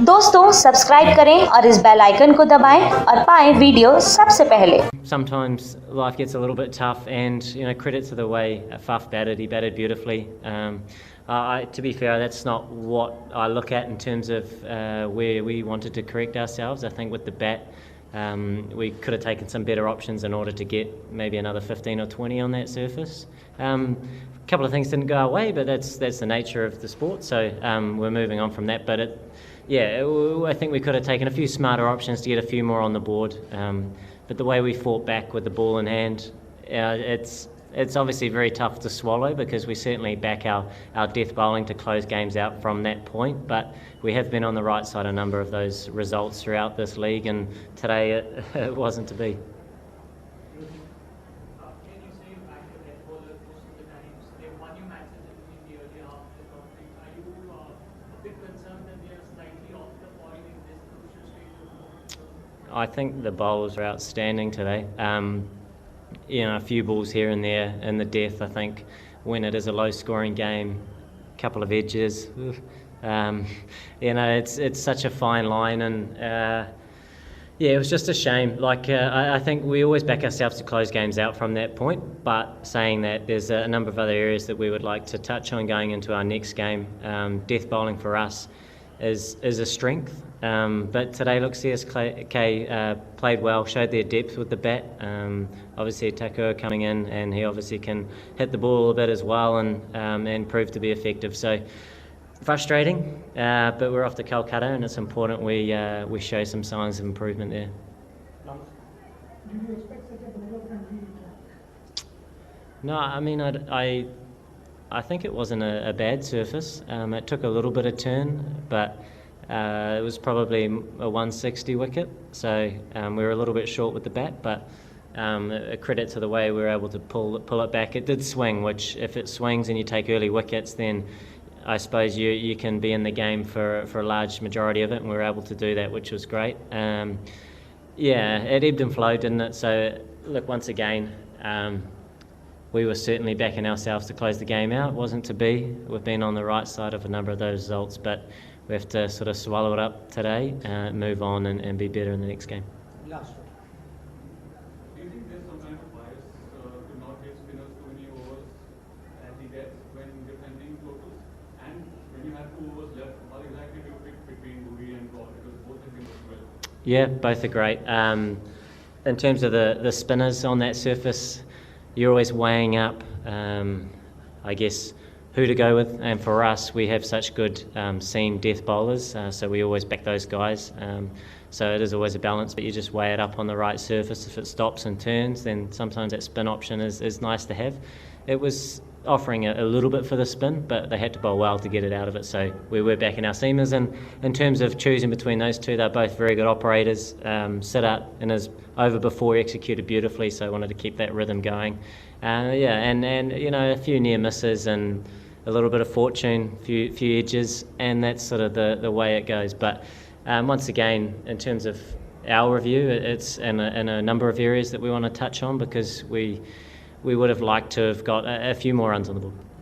दोस्तों सब्सक्राइब करें और इस बेल आइकन को दबाएं और पाएं वीडियो सबसे पहले। Sometimes life gets a little bit tough, and credit to the way Faf batted. He batted beautifully. To be fair, that's not what I look at in terms of where we wanted to correct ourselves. I think with the bat, we could have taken some better options in order to get maybe another 15 or 20 on that surface. A couple of things didn't go our way, but that's the nature of the sport. So we're moving on from that. But I think we could have taken a few smarter options to get a few more on the board. But the way we fought back with the ball in hand, it's obviously very tough to swallow, because we certainly back our death bowling to close games out from that point. But we have been on the right side of a number of those results throughout this league, and today it wasn't to be. I think the bowlers are outstanding today. A few balls here and there in the death. I think when it is a low-scoring game, a couple of edges. It's such a fine line, and it was just a shame. I think we always back ourselves to close games out from that point. But saying that, there's a number of other areas that we would like to touch on going into our next game. Death bowling for us is a strength. But today, look, CSK played well, showed their depth with the bat. Obviously, Takua coming in, and he obviously can hit the ball a bit as well, and prove to be effective. So frustrating, but we're off to Calcutta, and it's important we show some signs of improvement there. Do you expect such a development? No, I mean, I think it wasn't a bad surface. It took a little bit of turn, but it was probably a 160 wicket, so we were a little bit short with the bat, but a credit to the way we were able to pull it back. It did swing, which if it swings and you take early wickets, then I suppose you can be in the game for a large majority of it, and we were able to do that, which was great. It ebbed and flowed, didn't it? So look, once again, we were certainly backing ourselves to close the game out. It wasn't to be. We've been on the right side of a number of those results, but we have to sort of swallow it up today, move on and be better in the next game. Last one. Do you think there's some kind of bias to not give spinners too many overs at the death when defending totals? And when you have 2 overs left, how exactly do you pick between Bhuvi and Gaur? Because both have been doing well. Yeah, both are great. In terms of the spinners on that surface, you're always weighing up, I guess, who to go with, and for us, we have such good seam death bowlers, so we always back those guys. So it is always a balance, but you just weigh it up on the right surface. If it stops and turns, then sometimes that spin option is nice to have. It was offering a little bit for the spin, but they had to bowl well to get it out of it, so we were backing our seamers. And in terms of choosing between those two, they're both very good operators. Siddharth in his over before executed beautifully, so I wanted to keep that rhythm going. And a few near misses and a little bit of fortune, few edges, and that's sort of the way it goes. But once again, in terms of our review, it's in a number of areas that we want to touch on, because we would have liked to have got a few more runs on the board.